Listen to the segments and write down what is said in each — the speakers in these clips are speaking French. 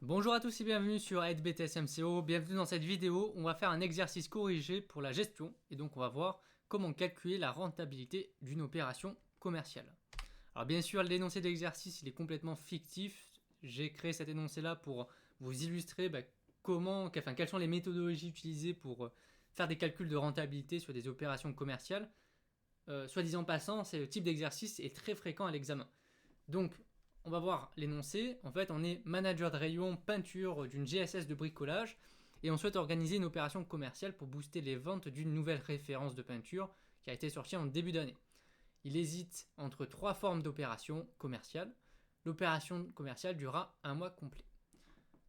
Bonjour à tous et bienvenue sur AidBTS MCO. Bienvenue dans cette vidéo. On va faire un exercice corrigé pour la gestion et donc on va voir comment calculer la rentabilité d'une opération commerciale. Alors bien sûr, l'énoncé d'exercice il est complètement fictif. J'ai créé cet énoncé là pour vous illustrer quelles sont les méthodologies utilisées pour faire des calculs de rentabilité sur des opérations commerciales. Soit disant passant, ce type d'exercice est très fréquent à l'examen. Donc, on va voir l'énoncé. En fait, on est manager de rayon peinture d'une GSS de bricolage et on souhaite organiser une opération commerciale pour booster les ventes d'une nouvelle référence de peinture qui a été sortie en début d'année. Il hésite entre trois formes d'opération commerciale. L'opération commerciale durera un mois complet.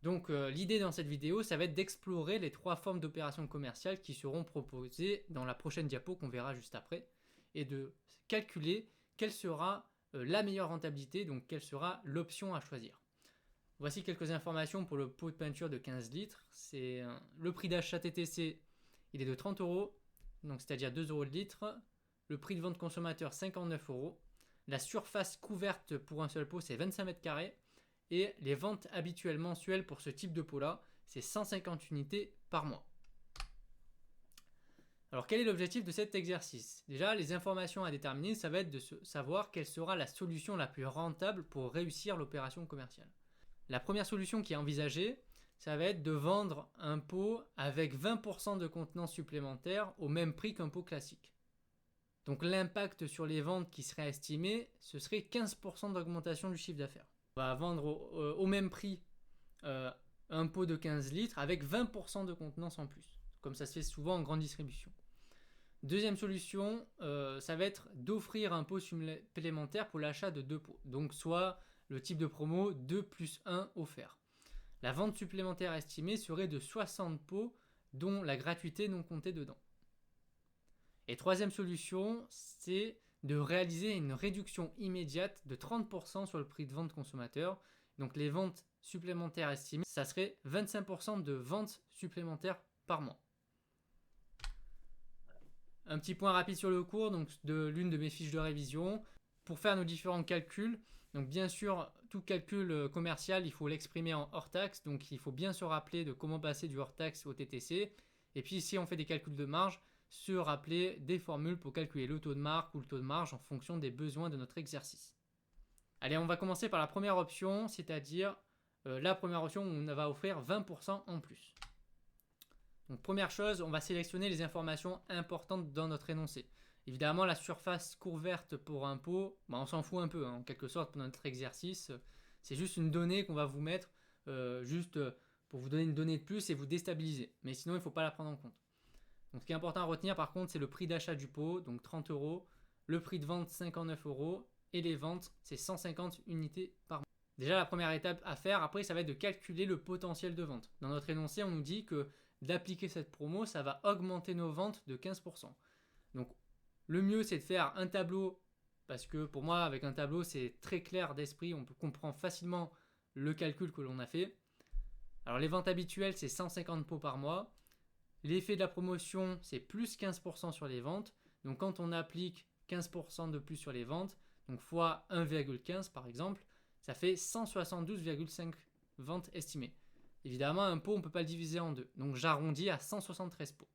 Donc l'idée dans cette vidéo, ça va être d'explorer les trois formes d'opérations commerciales qui seront proposées dans la prochaine diapo qu'on verra juste après et de calculer quelle sera la meilleure rentabilité, donc quelle sera l'option à choisir. Voici quelques informations pour le pot de peinture de 15 litres. Le prix d'achat TTC, il est de 30 euros, donc c'est-à-dire 2 euros le litre. Le prix de vente consommateur, 59 euros. La surface couverte pour un seul pot, c'est 25 mètres carrés. Et les ventes habituelles mensuelles pour ce type de pot-là, c'est 150 unités par mois. Alors quel est l'objectif de cet exercice? Déjà, les informations à déterminer, ça va être de savoir quelle sera la solution la plus rentable pour réussir l'opération commerciale. La première solution qui est envisagée, ça va être de vendre un pot avec 20% de contenance supplémentaire au même prix qu'un pot classique. Donc l'impact sur les ventes qui serait estimé, ce serait 15% d'augmentation du chiffre d'affaires. On va vendre au même prix un pot de 15 litres avec 20% de contenance en plus, comme ça se fait souvent en grande distribution. Deuxième solution, ça va être d'offrir un pot supplémentaire pour l'achat de 2 pots. Donc soit le type de promo 2 plus 1 offert. La vente supplémentaire estimée serait de 60 pots dont la gratuité non comptée dedans. Et troisième solution, c'est de réaliser une réduction immédiate de 30% sur le prix de vente consommateur. Donc les ventes supplémentaires estimées, ça serait 25% de ventes supplémentaires par mois. Un petit point rapide sur le cours, donc de l'une de mes fiches de révision. Pour faire nos différents calculs, donc bien sûr, tout calcul commercial, il faut l'exprimer en hors taxe. Donc il faut bien se rappeler de comment passer du hors taxe au TTC. Et puis si on fait des calculs de marge, se rappeler des formules pour calculer le taux de marque ou le taux de marge en fonction des besoins de notre exercice. Allez, on va commencer par la première option, c'est-à-dire la première option où on va offrir 20% en plus. Donc première chose, on va sélectionner les informations importantes dans notre énoncé. Évidemment, la surface couverte pour un pot, on s'en fout un peu, en quelque sorte, pour notre exercice. C'est juste une donnée qu'on va vous mettre, juste pour vous donner une donnée de plus et vous déstabiliser. Mais sinon, il ne faut pas la prendre en compte. Donc ce qui est important à retenir, par contre, c'est le prix d'achat du pot, donc 30 euros, le prix de vente 59 euros, et les ventes, c'est 150 unités par mois. Déjà, la première étape à faire, après, ça va être de calculer le potentiel de vente. Dans notre énoncé, on nous dit que d'appliquer cette promo, ça va augmenter nos ventes de 15%. Donc, le mieux, c'est de faire un tableau, parce que pour moi, avec un tableau, c'est très clair d'esprit, on comprend facilement le calcul que l'on a fait. Alors, les ventes habituelles, c'est 150 pots par mois. L'effet de la promotion, c'est plus 15% sur les ventes. Donc, quand on applique 15% de plus sur les ventes, donc fois 1,15 par exemple, ça fait 172,5 ventes estimées. Évidemment, un pot, on ne peut pas le diviser en deux. Donc j'arrondis à 173 pots.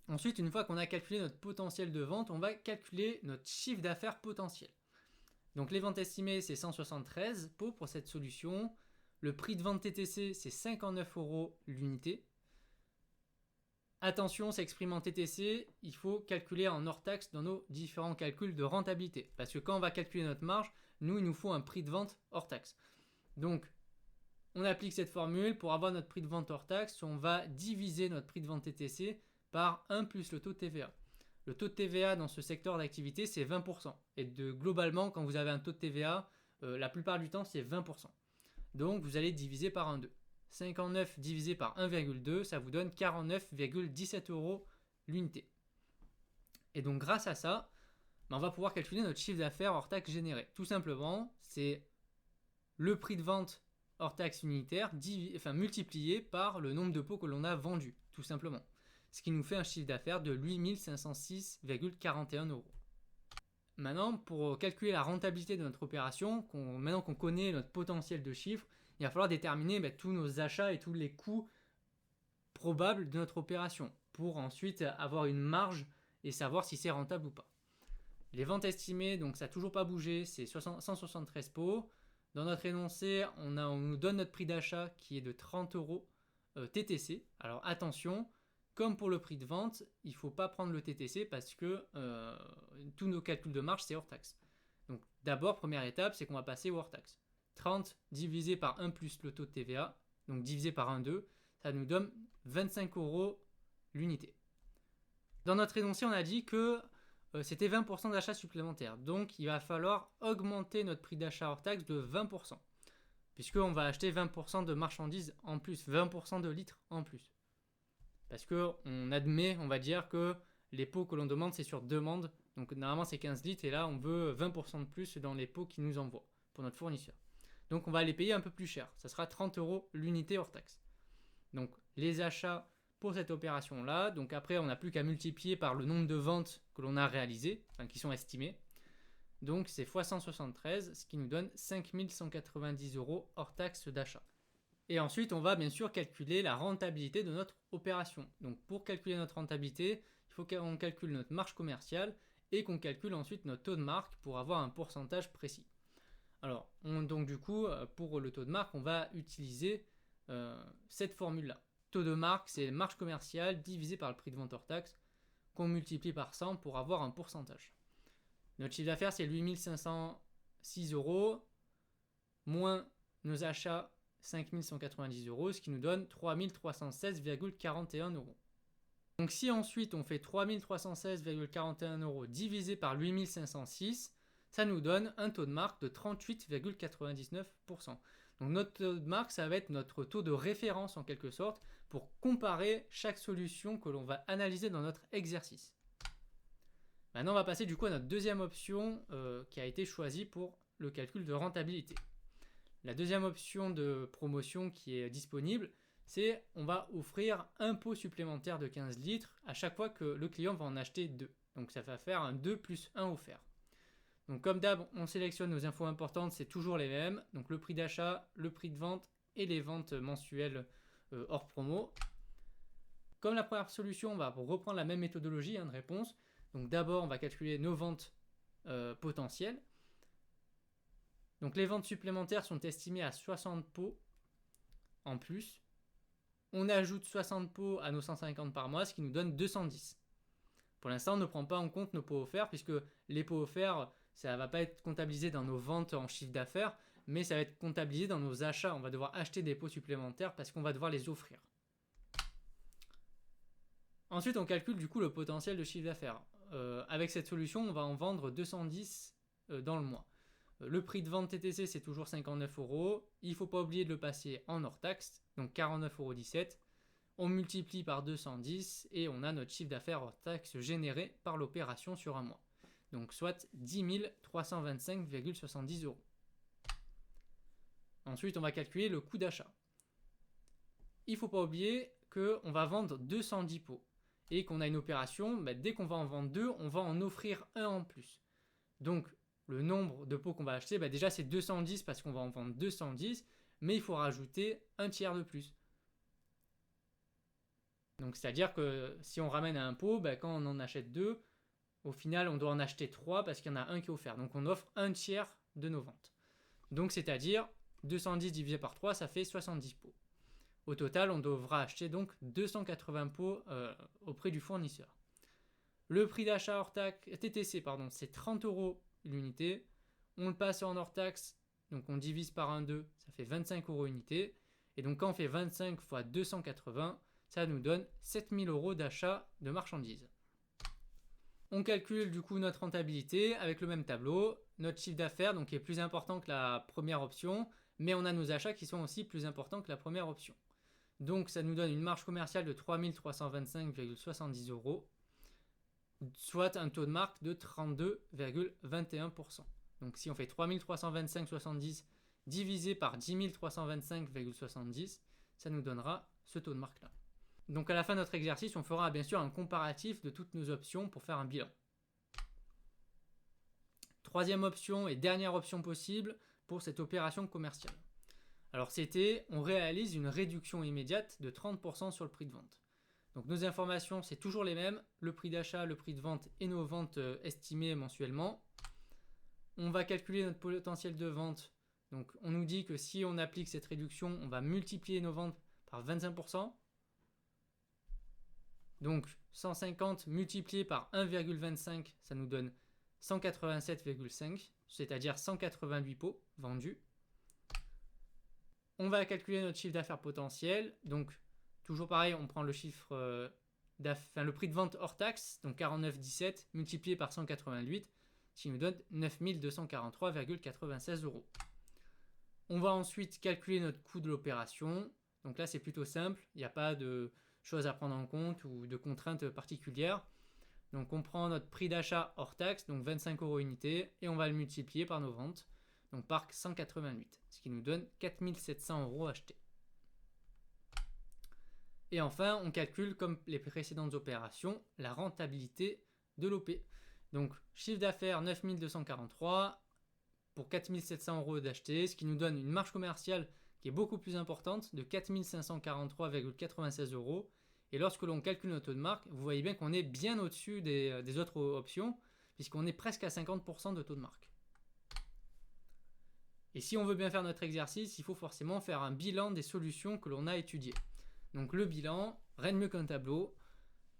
Ensuite, une fois qu'on a calculé notre potentiel de vente, on va calculer notre chiffre d'affaires potentiel. Donc les ventes estimées, c'est 173 pots pour cette solution. Le prix de vente TTC, c'est 59 euros l'unité. Attention, c'est exprimé en TTC, il faut calculer en hors taxe dans nos différents calculs de rentabilité. Parce que quand on va calculer notre marge, il nous faut un prix de vente hors taxe. Donc, on applique cette formule pour avoir notre prix de vente hors taxe. On va diviser notre prix de vente TTC par 1 plus le taux de TVA. Le taux de TVA dans ce secteur d'activité, c'est 20%. Et globalement, quand vous avez un taux de TVA, la plupart du temps, c'est 20%. Donc, vous allez diviser par 1,2. 59 divisé par 1,2, ça vous donne 49,17 euros l'unité. Et donc, grâce à ça, on va pouvoir calculer notre chiffre d'affaires hors taxe généré. Tout simplement, c'est le prix de vente hors taxe unitaire multiplié par le nombre de pots que l'on a vendus, tout simplement. Ce qui nous fait un chiffre d'affaires de 8506,41 euros. Maintenant, pour calculer la rentabilité de notre opération, maintenant qu'on connaît notre potentiel de chiffre, il va falloir déterminer tous nos achats et tous les coûts probables de notre opération pour ensuite avoir une marge et savoir si c'est rentable ou pas. Les ventes estimées, donc ça n'a toujours pas bougé, c'est 173 pots. Dans notre énoncé, on nous donne notre prix d'achat qui est de 30 euros TTC. Alors attention, comme pour le prix de vente, il ne faut pas prendre le TTC parce que tous nos calculs de marge, c'est hors taxe. Donc d'abord, première étape, c'est qu'on va passer hors taxe. 30 divisé par 1 plus le taux de TVA, donc divisé par 1,2, ça nous donne 25 euros l'unité. Dans notre énoncé, on a dit que c'était 20% d'achat supplémentaire. Donc il va falloir augmenter notre prix d'achat hors taxe de 20%. Puisqu'on va acheter 20% de marchandises en plus, 20% de litres en plus. Parce qu'on admet, on va dire que les pots que l'on demande, c'est sur demande. Donc normalement c'est 15 litres et là on veut 20% de plus dans les pots qu'ils nous envoient pour notre fournisseur. Donc on va les payer un peu plus cher. Ça sera 30 euros l'unité hors taxe. Donc les achats pour cette opération-là. Donc après, on n'a plus qu'à multiplier par le nombre de ventes que l'on a réalisées, enfin qui sont estimées. Donc c'est x 173, ce qui nous donne 5190 euros hors taxe d'achat. Et ensuite, on va bien sûr calculer la rentabilité de notre opération. Donc pour calculer notre rentabilité, il faut qu'on calcule notre marge commerciale et qu'on calcule ensuite notre taux de marque pour avoir un pourcentage précis. Alors, donc du coup, pour le taux de marque, on va utiliser cette formule-là. Taux de marque, c'est marge commerciale divisé par le prix de vente hors taxe qu'on multiplie par 100 pour avoir un pourcentage. Notre chiffre d'affaires, c'est 8506 euros moins nos achats 5190 euros, ce qui nous donne 3316,41 euros. Donc si ensuite on fait 3316,41 euros divisé par 8506, ça nous donne un taux de marque de 38,99%. Donc notre taux de marque, ça va être notre taux de référence en quelque sorte pour comparer chaque solution que l'on va analyser dans notre exercice. Maintenant, on va passer du coup à notre deuxième option qui a été choisie pour le calcul de rentabilité. La deuxième option de promotion qui est disponible, c'est on va offrir un pot supplémentaire de 15 litres à chaque fois que le client va en acheter 2. Donc ça va faire un 2 plus 1 offert. Donc comme d'hab, on sélectionne nos infos importantes, c'est toujours les mêmes. Donc le prix d'achat, le prix de vente et les ventes mensuelles hors promo. Comme la première solution, on va reprendre la même méthodologie de réponse. Donc d'abord, on va calculer nos ventes potentielles. Donc les ventes supplémentaires sont estimées à 60 pots en plus. On ajoute 60 pots à nos 150 par mois, ce qui nous donne 210. Pour l'instant, on ne prend pas en compte nos pots offerts, puisque les pots offerts, ça ne va pas être comptabilisé dans nos ventes en chiffre d'affaires, mais ça va être comptabilisé dans nos achats. On va devoir acheter des pots supplémentaires parce qu'on va devoir les offrir. Ensuite, on calcule du coup le potentiel de chiffre d'affaires. Avec cette solution, on va en vendre 210 dans le mois. Le prix de vente TTC, c'est toujours 59 euros. Il ne faut pas oublier de le passer en hors taxe, donc 49,17 euros. On multiplie par 210 et on a notre chiffre d'affaires hors taxe généré par l'opération sur un mois. Donc soit 10 325,70 euros. Ensuite, on va calculer le coût d'achat. Il ne faut pas oublier qu'on va vendre 210 pots et qu'on a une opération, dès qu'on va en vendre 2, on va en offrir un en plus. Donc le nombre de pots qu'on va acheter, déjà c'est 210 parce qu'on va en vendre 210, mais il faut rajouter un tiers de plus. Donc c'est-à-dire que si on ramène à un pot, quand on en achète 2, au final on doit en acheter 3 parce qu'il y en a un qui est offert. Donc on offre un tiers de nos ventes. Donc c'est-à-dire 210 divisé par 3, ça fait 70 pots. Au total, on devra acheter donc 280 pots auprès du fournisseur. Le prix d'achat hors taxe TTC, c'est 30 euros l'unité. On le passe en hors taxe, donc on divise par 1,2, ça fait 25 euros l'unité. Et donc quand on fait 25 fois 280, ça nous donne 7000 euros d'achat de marchandises. On calcule du coup notre rentabilité avec le même tableau. Notre chiffre d'affaires donc, est plus important que la première option, mais on a nos achats qui sont aussi plus importants que la première option. Donc ça nous donne une marge commerciale de 3325,70 euros, soit un taux de marque de 32,21%. Donc si on fait 3325,70 divisé par 10 325,70, ça nous donnera ce taux de marque-là. Donc à la fin de notre exercice, on fera bien sûr un comparatif de toutes nos options pour faire un bilan. Troisième option et dernière option possible pour cette opération commerciale. Alors c'était, on réalise une réduction immédiate de 30% sur le prix de vente. Donc nos informations, c'est toujours les mêmes, le prix d'achat, le prix de vente et nos ventes estimées mensuellement. On va calculer notre potentiel de vente. Donc on nous dit que si on applique cette réduction, on va multiplier nos ventes par 25%. Donc 150 multiplié par 1,25, ça nous donne 187,5, c'est-à-dire 188 pots vendus. On va calculer notre chiffre d'affaires potentiel. Donc toujours pareil, on prend le chiffre le prix de vente hors taxe, donc 49,17 multiplié par 188, ce qui nous donne 9243,96 €. On va ensuite calculer notre coût de l'opération. Donc là, c'est plutôt simple. Il n'y a pas de choses à prendre en compte ou de contraintes particulières. Donc on prend notre prix d'achat hors taxe, donc 25 € unité, et on va le multiplier par nos ventes, donc par 188, ce qui nous donne 4700 € achetés. Et enfin, on calcule, comme les précédentes opérations, la rentabilité de l'OP. Donc chiffre d'affaires 9243 pour 4700 € d'acheter, ce qui nous donne une marge commerciale qui est beaucoup plus importante, de 4543,96 €. Et lorsque l'on calcule notre taux de marque, vous voyez bien qu'on est bien au-dessus des autres options, puisqu'on est presque à 50% de taux de marque. Et si on veut bien faire notre exercice, il faut forcément faire un bilan des solutions que l'on a étudiées. Donc le bilan, rien de mieux qu'un tableau.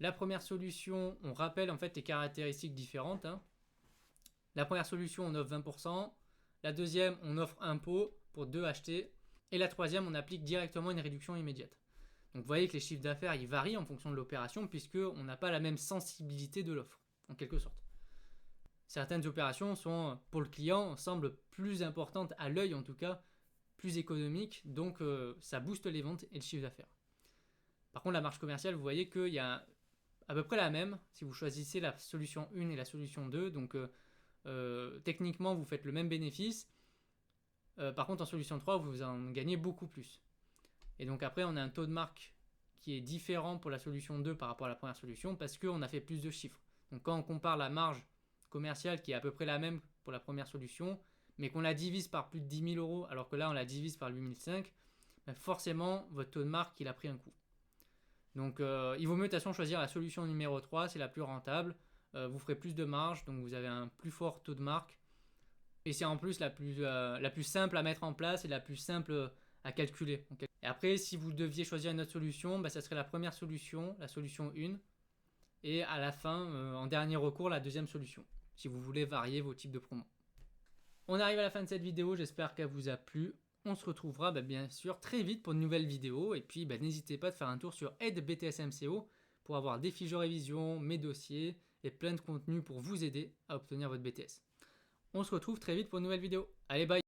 La première solution, on rappelle en fait les caractéristiques différentes. La première solution, on offre 20%. La deuxième, on offre un pot pour 2 achetés. Et la troisième, on applique directement une réduction immédiate. Donc vous voyez que les chiffres d'affaires, ils varient en fonction de l'opération puisqu'on n'a pas la même sensibilité de l'offre, en quelque sorte. Certaines opérations sont, pour le client, semblent plus importantes à l'œil en tout cas, plus économiques, donc ça booste les ventes et le chiffre d'affaires. Par contre, la marge commerciale, vous voyez qu'il y a à peu près la même si vous choisissez la solution 1 et la solution 2, donc techniquement vous faites le même bénéfice. Par contre, en solution 3, vous en gagnez beaucoup plus. Et donc après, on a un taux de marque qui est différent pour la solution 2 par rapport à la première solution parce qu'on a fait plus de chiffres. Donc quand on compare la marge commerciale qui est à peu près la même pour la première solution, mais qu'on la divise par plus de 10 000 € alors que là on la divise par 8005, ben forcément votre taux de marque il a pris un coup. Donc il vaut mieux de toute façon choisir la solution numéro 3, c'est la plus rentable. Vous ferez plus de marge, donc vous avez un plus fort taux de marque. Et c'est en plus la plus simple à mettre en place et la plus simple à calculer. Et après, si vous deviez choisir une autre solution, bah, ça serait la première solution, la solution 1. Et à la fin, en dernier recours, la deuxième solution, si vous voulez varier vos types de promos. On arrive à la fin de cette vidéo, j'espère qu'elle vous a plu. On se retrouvera bien sûr très vite pour de nouvelles vidéos. Et puis n'hésitez pas de faire un tour sur Aide BTS MCO pour avoir des fiches de révision, mes dossiers et plein de contenu pour vous aider à obtenir votre BTS. On se retrouve très vite pour une nouvelle vidéo. Allez, bye!